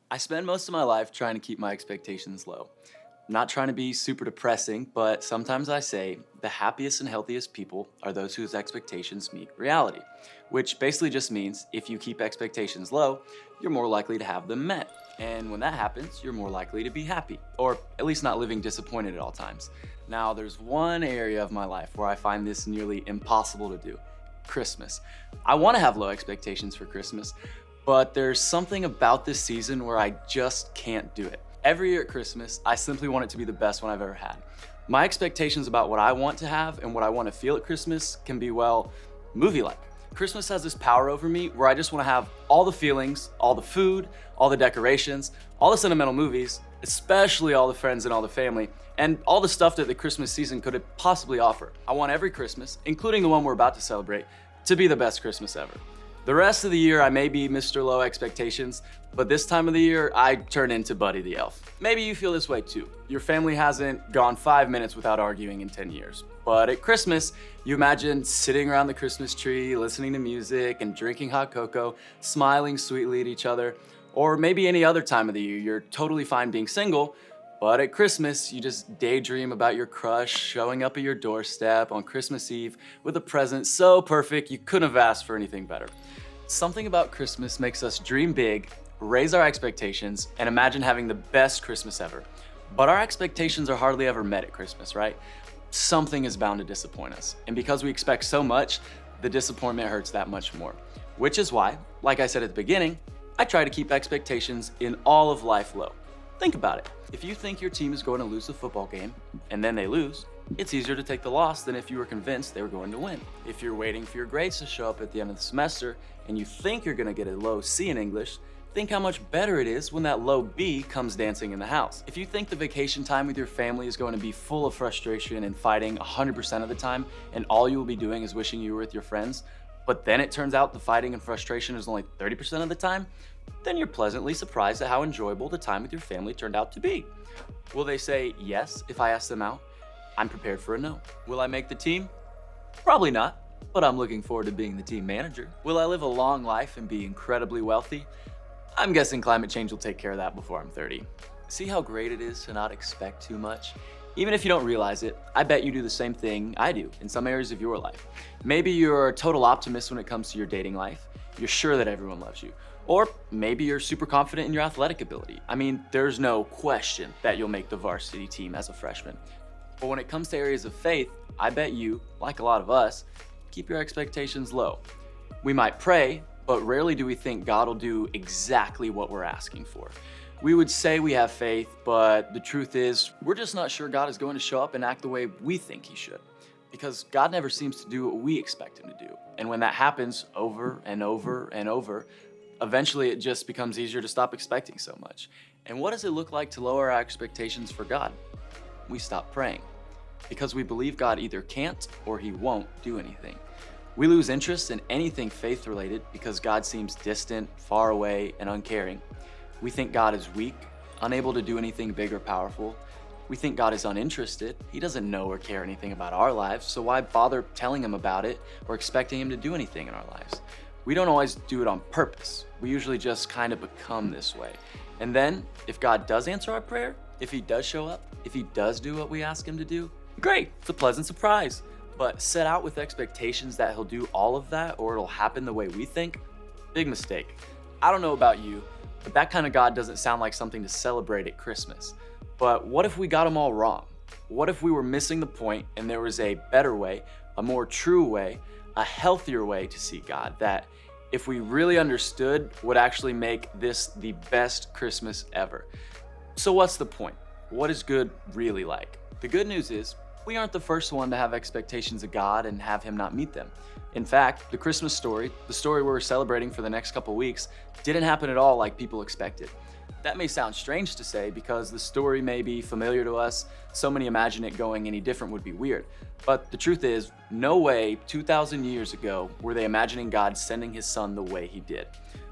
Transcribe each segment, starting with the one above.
I spend most of my life trying to keep my expectations low. Not trying to be super depressing, but sometimes I say the happiest and healthiest people are those whose expectations meet reality, which basically just means if you keep expectations low, you're more likely to have them met. And when that happens, you're more likely to be happy, or at least not living disappointed at all times. Now, there's one area of my life where I find this nearly impossible to do: Christmas. I want to have low expectations for Christmas, but there's something about this season where I just can't do it. Every year at Christmas, I simply want it to be the best one I've ever had. My expectations about what I want to have and what I want to feel at Christmas can be, well, movie-like. Christmas has this power over me where I just want to have all the feelings, all the food, all the decorations, all the sentimental movies, especially all the friends and all the family, and all the stuff that the Christmas season could possibly offer. I want every Christmas, including the one we're about to celebrate, to be the best Christmas ever. The rest of the year, I may be Mr. Low Expectations, but this time of the year, I turn into Buddy the Elf. Maybe you feel this way too. Your family hasn't gone 5 minutes without arguing in 10 years. But at Christmas, you imagine sitting around the Christmas tree, listening to music and drinking hot cocoa, smiling sweetly at each other. Or maybe any other time of the year, you're totally fine being single, but at Christmas, you just daydream about your crush showing up at your doorstep on Christmas Eve with a present so perfect you couldn't have asked for anything better. Something about Christmas makes us dream big, raise our expectations, and imagine having the best Christmas ever. But our expectations are hardly ever met at Christmas, right? Something is bound to disappoint us. And because we expect so much, the disappointment hurts that much more. Which is why, like I said at the beginning, I try to keep expectations in all of life low. Think about it. If you think your team is going to lose the football game, and then they lose, it's easier to take the loss than if you were convinced they were going to win. If you're waiting for your grades to show up at the end of the semester, and you think you're going to get a low C in English, think how much better it is when that low B comes dancing in the house. If you think the vacation time with your family is going to be full of frustration and fighting 100% of the time, and all you will be doing is wishing you were with your friends, but then it turns out the fighting and frustration is only 30% of the time, then you're pleasantly surprised at how enjoyable the time with your family turned out to be. Will they say yes if I ask them out? I'm prepared for a no. Will I make the team? Probably not, but I'm looking forward to being the team manager. Will I live a long life and be incredibly wealthy? I'm guessing climate change will take care of that before I'm 30. See how great it is to not expect too much? Even if you don't realize it, I bet you do the same thing I do in some areas of your life. Maybe you're a total optimist when it comes to your dating life. You're sure that everyone loves you. Or maybe you're super confident in your athletic ability. I mean, there's no question that you'll make the varsity team as a freshman. But when it comes to areas of faith, I bet you, like a lot of us, keep your expectations low. We might pray, but rarely do we think God will do exactly what we're asking for. We would say we have faith, but the truth is, we're just not sure God is going to show up and act the way we think he should. Because God never seems to do what we expect him to do. And when that happens over and over and over, eventually it just becomes easier to stop expecting so much. And what does it look like to lower our expectations for God? We stop praying. Because we believe God either can't or he won't do anything. We lose interest in anything faith-related because God seems distant, far away, and uncaring. We think God is weak, unable to do anything big or powerful. We think God is uninterested. He doesn't know or care anything about our lives, so why bother telling him about it or expecting him to do anything in our lives? We don't always do it on purpose. We usually just kind of become this way. And then, if God does answer our prayer, if he does show up, if he does do what we ask him to do, great, it's a pleasant surprise. But set out with expectations that he'll do all of that or it'll happen the way we think, big mistake. I don't know about you, but that kind of God doesn't sound like something to celebrate at Christmas. But what if we got him all wrong? What if we were missing the point and there was a better way, a more true way, a healthier way to see God that, if we really understood, would actually make this the best Christmas ever? So what's the point? What is good really like? The good news is, we aren't the first one to have expectations of God and have him not meet them. In fact, the Christmas story, the story we're celebrating for the next couple weeks, didn't happen at all like people expected. That may sound strange to say because the story may be familiar to us, so many imagine it going any different would be weird. But the truth is, no way 2,000 years ago were they imagining God sending his son the way he did.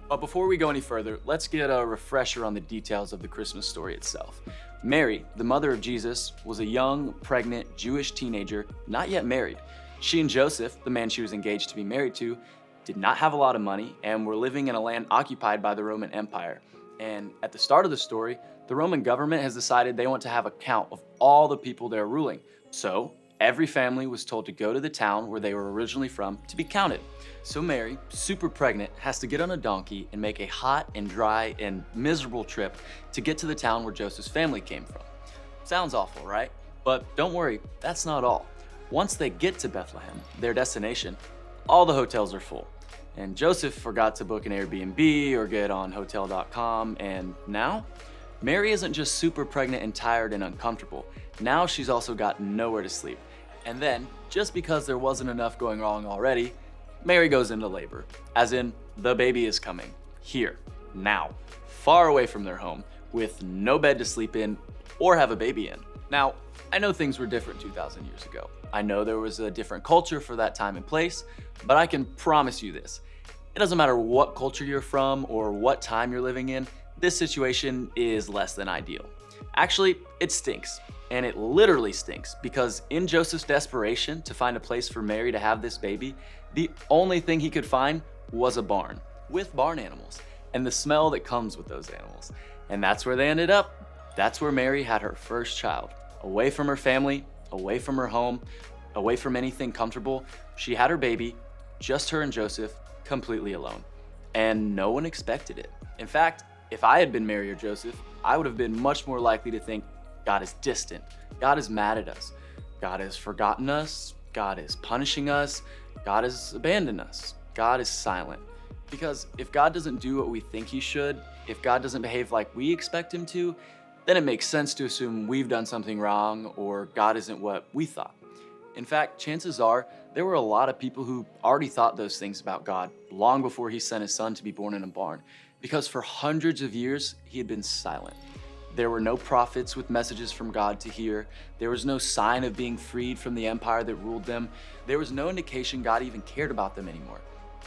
But before we go any further, let's get a refresher on the details of the Christmas story itself. Mary, the mother of Jesus, was a young, pregnant, Jewish teenager, not yet married. She and Joseph, the man she was engaged to be married to, did not have a lot of money and were living in a land occupied by the Roman Empire. And at the start of the story, the Roman government has decided they want to have a count of all the people they're ruling. So every family was told to go to the town where they were originally from to be counted. So Mary, super pregnant, has to get on a donkey and make a hot and dry and miserable trip to get to the town where Joseph's family came from. Sounds awful, right? But don't worry, that's not all. Once they get to Bethlehem, their destination, all the hotels are full. And Joseph forgot to book an Airbnb or get on hotel.com, and now Mary isn't just super pregnant and tired and uncomfortable. Now she's also got nowhere to sleep. And then, just because there wasn't enough going wrong already, Mary goes into labor. As in, the baby is coming. Here, now, far away from their home, with no bed to sleep in or have a baby in. Now, I know things were different 2,000 years ago. I know there was a different culture for that time and place, but I can promise you this. It doesn't matter what culture you're from or what time you're living in, this situation is less than ideal. Actually, it stinks. And it literally stinks because in Joseph's desperation to find a place for Mary to have this baby, the only thing he could find was a barn with barn animals and the smell that comes with those animals. And that's where they ended up. That's where Mary had her first child. Away from her family, away from her home, away from anything comfortable. She had her baby, just her and Joseph, completely alone. And no one expected it. In fact, if I had been Mary or Joseph, I would have been much more likely to think God is distant. God is mad at us. God has forgotten us. God is punishing us. God has abandoned us. God is silent. Because if God doesn't do what we think he should, if God doesn't behave like we expect him to, then it makes sense to assume we've done something wrong or God isn't what we thought. In fact, chances are there were a lot of people who already thought those things about God long before he sent his son to be born in a barn, because for hundreds of years he had been silent. There were no prophets with messages from God to hear. There was no sign of being freed from the empire that ruled them. There was no indication God even cared about them anymore,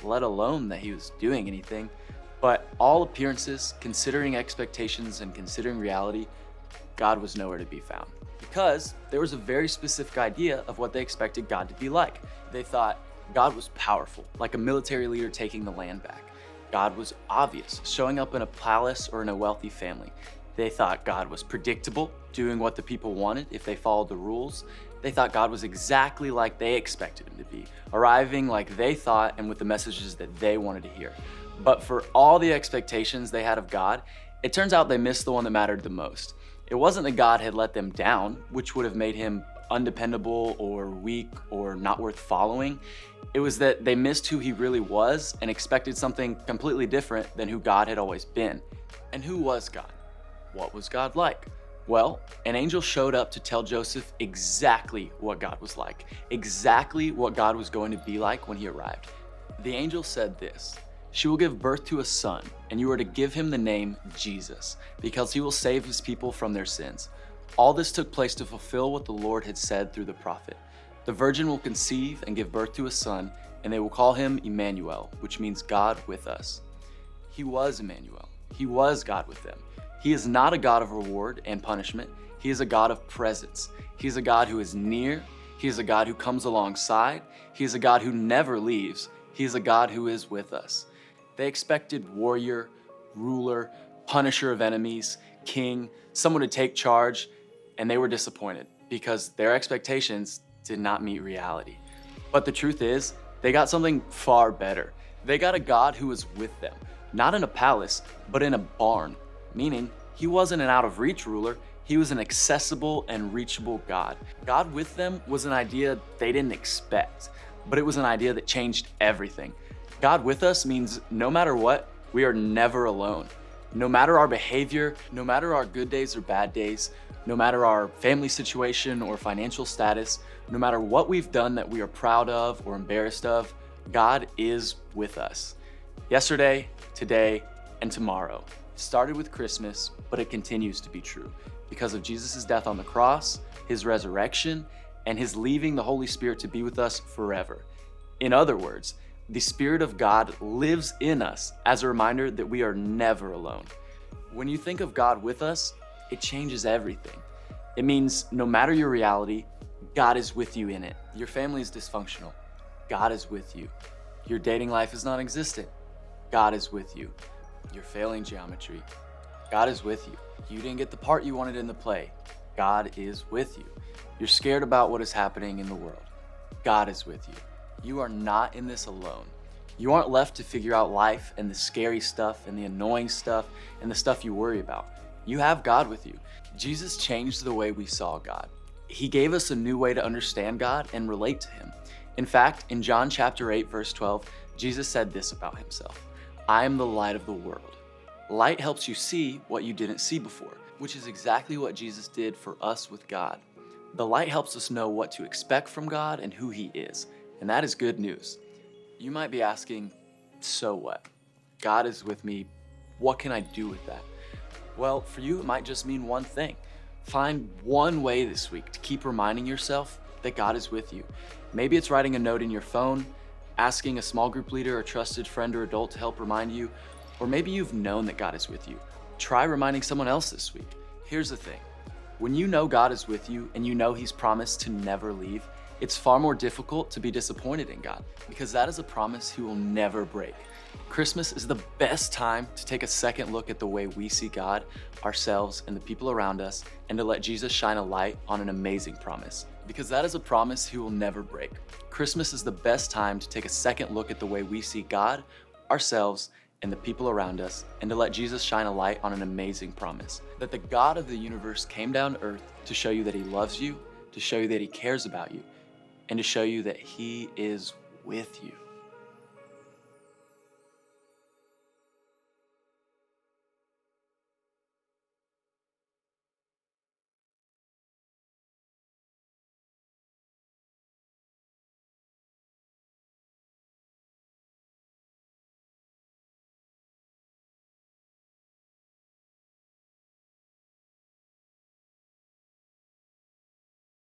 let alone that he was doing anything. But all appearances, considering expectations and considering reality, God was nowhere to be found. Because there was a very specific idea of what they expected God to be like. They thought God was powerful, like a military leader taking the land back. God was obvious, showing up in a palace or in a wealthy family. They thought God was predictable, doing what the people wanted if they followed the rules. They thought God was exactly like they expected him to be, arriving like they thought and with the messages that they wanted to hear. But for all the expectations they had of God, it turns out they missed the one that mattered the most. It wasn't that God had let them down, which would have made him undependable or weak or not worth following. It was that they missed who he really was and expected something completely different than who God had always been. And who was God? What was God like? Well, an angel showed up to tell Joseph exactly what God was like, exactly what God was going to be like when he arrived. The angel said this: "She will give birth to a son, and you are to give him the name Jesus, because he will save his people from their sins." All this took place to fulfill what the Lord had said through the prophet. The virgin will conceive and give birth to a son, and they will call him Emmanuel, which means God with us. He was Emmanuel. He was God with them. He is not a God of reward and punishment. He is a God of presence. He is a God who is near. He is a God who comes alongside. He is a God who never leaves. He is a God who is with us. They expected warrior, ruler, punisher of enemies, king, someone to take charge, and they were disappointed because their expectations did not meet reality. But the truth is, they got something far better. They got a God who was with them, not in a palace, but in a barn. Meaning, he wasn't an out-of-reach ruler, he was an accessible and reachable God. God with them was an idea they didn't expect, but it was an idea that changed everything. God with us means no matter what, we are never alone. No matter our behavior, no matter our good days or bad days, no matter our family situation or financial status, no matter what we've done that we are proud of or embarrassed of, God is with us. Yesterday, today, and tomorrow. It started with Christmas, but it continues to be true because of Jesus' death on the cross, his resurrection, and his leaving the Holy Spirit to be with us forever. In other words, the Spirit of God lives in us as a reminder that we are never alone. When you think of God with us, it changes everything. It means no matter your reality, God is with you in it. Your family is dysfunctional. God is with you. Your dating life is non-existent. God is with you. You're failing geometry. God is with you. You didn't get the part you wanted in the play. God is with you. You're scared about what is happening in the world. God is with you. You are not in this alone. You aren't left to figure out life and the scary stuff and the annoying stuff and the stuff you worry about. You have God with you. Jesus changed the way we saw God. He gave us a new way to understand God and relate to Him. In fact, in John chapter 8, verse 12, Jesus said this about Himself: I am the light of the world. Light helps you see what you didn't see before, which is exactly what Jesus did for us with God. The light helps us know what to expect from God and who He is, and that is good news. You might be asking, so what? God is with me. What can I do with that? Well, for you, it might just mean one thing. Find one way this week to keep reminding yourself that God is with you. Maybe it's writing a note in your phone, asking a small group leader or trusted friend or adult to help remind you, or maybe you've known that God is with you. Try reminding someone else this week. Here's the thing. When you know God is with you and you know He's promised to never leave, it's far more difficult to be disappointed in God, because that is a promise He will never break. Christmas is the best time to take a second look at the way we see God, ourselves, and the people around us, and to let Jesus shine a light on an amazing promise, because that is a promise He will never break. Christmas is the best time to take a second look at the way we see God, ourselves, and the people around us, and to let Jesus shine a light on an amazing promise, that the God of the universe came down to earth to show you that He loves you, to show you that He cares about you, and to show you that He is with you.